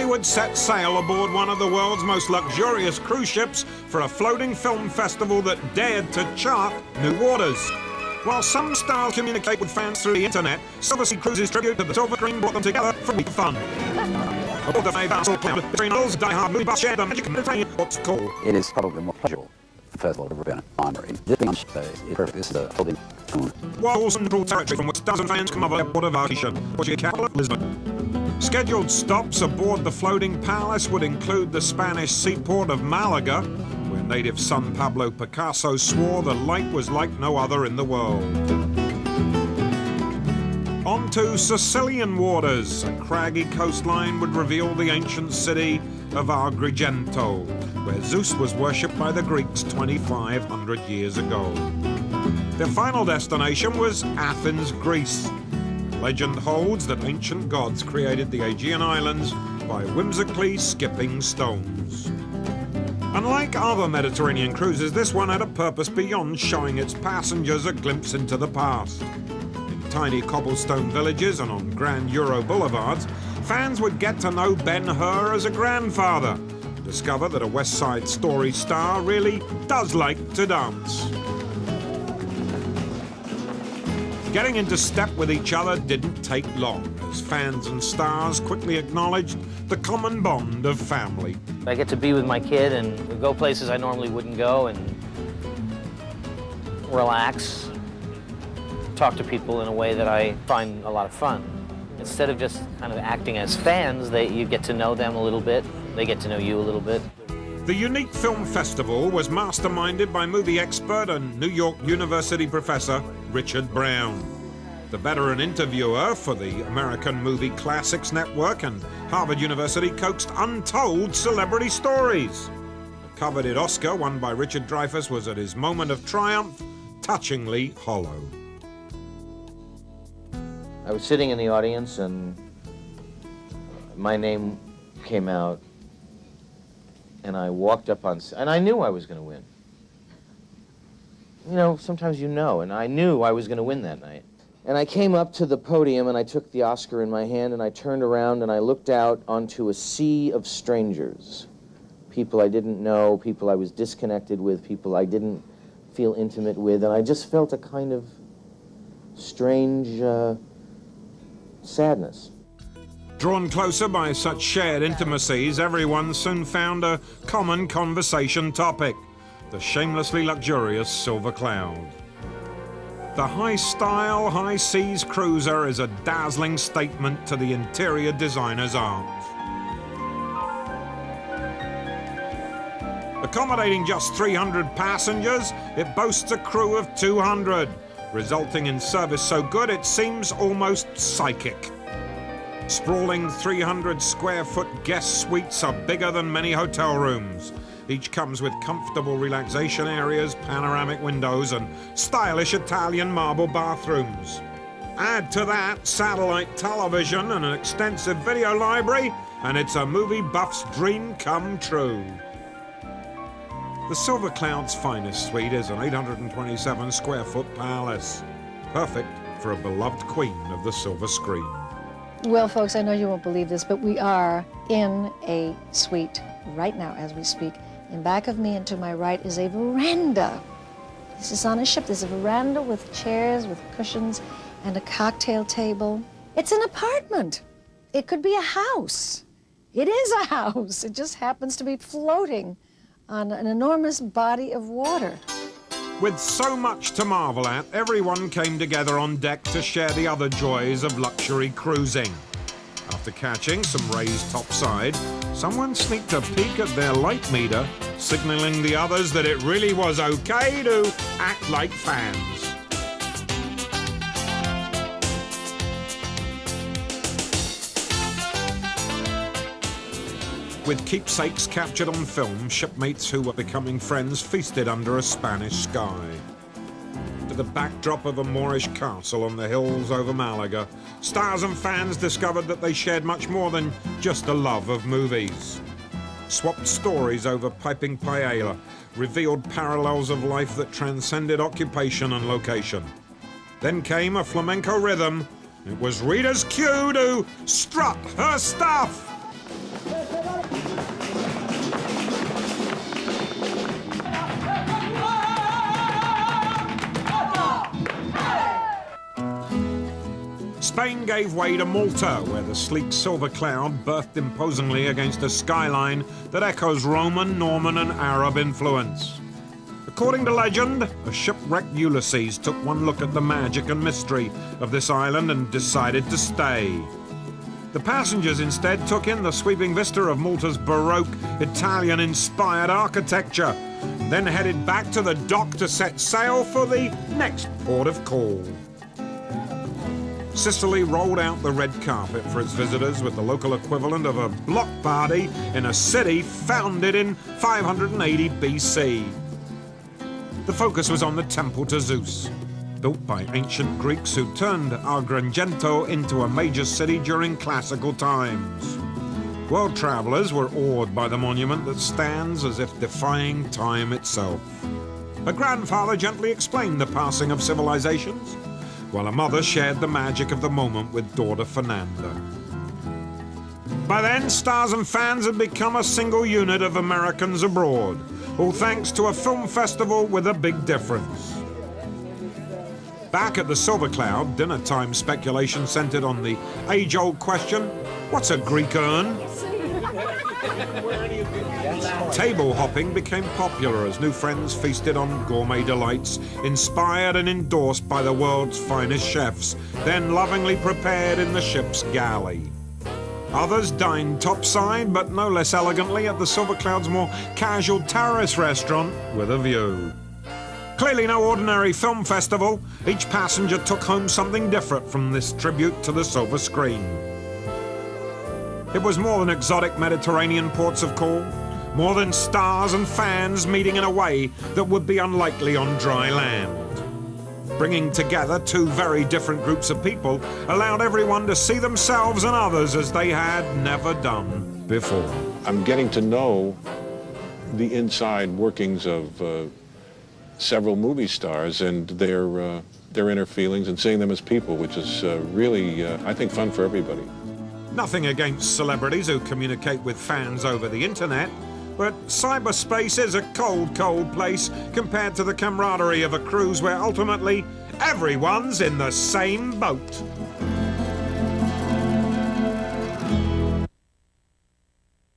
would set sail aboard one of the world's most luxurious cruise ships for a floating film festival that dared to chart new waters. While some stars communicate with fans through the internet, Silversea Cruises' tribute to the Silver Screen brought them together for a week of fun. Aboard the vessel cloud, between those die-hard movie buffs share the magic of Mediterranean. What's called? It is probably more pleasurable festival I've ever been on. This being on ship is perfect. This is a holding tone. While central territory from which dozens of fans come over the port of Vacation, Portuguese capital, Lisbon. Scheduled stops aboard the floating palace would include the Spanish seaport of Malaga, where native son Pablo Picasso swore the light was like no other in the world. On to Sicilian waters. A craggy coastline would reveal the ancient city of Agrigento, where Zeus was worshipped by the Greeks 2,500 years ago. Their final destination was Athens, Greece. Legend holds that ancient gods created the Aegean Islands by whimsically skipping stones. Unlike other Mediterranean cruises, this one had a purpose beyond showing its passengers a glimpse into the past. In tiny cobblestone villages and on grand Euro boulevards, fans would get to know Ben-Hur as a grandfather, discover that a West Side Story star really does like to dance. Getting into step with each other didn't take long, as fans and stars quickly acknowledged the common bond of family. I get to be with my kid and go places I normally wouldn't go and relax, talk to people in a way that I find a lot of fun. Instead of just kind of acting as fans, you get to know them a little bit, they get to know you a little bit. The unique film festival was masterminded by movie expert and New York University professor Richard Brown. The veteran interviewer for the American Movie Classics Network and Harvard University coaxed untold celebrity stories. The coveted Oscar won by Richard Dreyfuss was at his moment of triumph touchingly hollow. I was sitting in the audience and my name came out and I walked up on, and I knew I was going to win. You know, sometimes you know, and I knew I was going to win that night. And I came up to the podium and I took the Oscar in my hand and I turned around and I looked out onto a sea of strangers. People I didn't know, people I was disconnected with, people I didn't feel intimate with, and I just felt a kind of strange sadness. Drawn closer by such shared intimacies, everyone soon found a common conversation topic: the shamelessly luxurious Silver Cloud. The high-style, high-seas cruiser is a dazzling statement to the interior designer's art. Accommodating just 300 passengers, it boasts a crew of 200, resulting in service so good it seems almost psychic. Sprawling 300-square-foot guest suites are bigger than many hotel rooms. Each comes with comfortable relaxation areas, panoramic windows, and stylish Italian marble bathrooms. Add to that satellite television and an extensive video library, and it's a movie buff's dream come true. The Silver Cloud's finest suite is an 827-square-foot palace, perfect for a beloved queen of the silver screen. Well, folks, I know you won't believe this, but we are in a suite right now as we speak. In back of me and to my right is a veranda. This is on a ship. There's a veranda with chairs, with cushions, and a cocktail table. It's an apartment. It could be a house. It is a house. It just happens to be floating on an enormous body of water. With so much to marvel at, everyone came together on deck to share the other joys of luxury cruising. After catching some raised topside, someone sneaked a peek at their light meter, signaling the others that it really was okay to act like fans. With keepsakes captured on film, shipmates who were becoming friends feasted under a Spanish sky. To the backdrop of a Moorish castle on the hills over Malaga, stars and fans discovered that they shared much more than just a love of movies. Swapped stories over piping paella, revealed parallels of life that transcended occupation and location. Then came a flamenco rhythm. It was Rita's cue to strut her stuff. Spain gave way to Malta, where the sleek silver cloud berthed imposingly against a skyline that echoes Roman, Norman, and Arab influence. According to legend, a shipwrecked Ulysses took one look at the magic and mystery of this island and decided to stay. The passengers instead took in the sweeping vista of Malta's Baroque, Italian-inspired architecture, and then headed back to the dock to set sail for the next port of call. Sicily rolled out the red carpet for its visitors with the local equivalent of a block party in a city founded in 580 BC. The focus was on the temple to Zeus, built by ancient Greeks who turned Agrigento into a major city during classical times. World travelers were awed by the monument that stands as if defying time itself. A grandfather gently explained the passing of civilizations, while a mother shared the magic of the moment with daughter Fernanda. By then, stars and fans had become a single unit of Americans abroad, all thanks to a film festival with a big difference. Back at the Silver Cloud, dinner time speculation centered on the age-old question, what's a Greek urn? Table hopping became popular as new friends feasted on gourmet delights, inspired and endorsed by the world's finest chefs, then lovingly prepared in the ship's galley. Others dined topside, but no less elegantly, at the Silver Cloud's more casual terrace restaurant with a view. Clearly no ordinary film festival, each passenger took home something different from this tribute to the silver screen. It was more than exotic Mediterranean ports of call, more than stars and fans meeting in a way that would be unlikely on dry land. Bringing together two very different groups of people allowed everyone to see themselves and others as they had never done before. I'm getting to know the inside workings of several movie stars and their inner feelings and seeing them as people, which is really, I think, fun for everybody. Nothing against celebrities who communicate with fans over the internet, but cyberspace is a cold, cold place compared to the camaraderie of a cruise where ultimately everyone's in the same boat.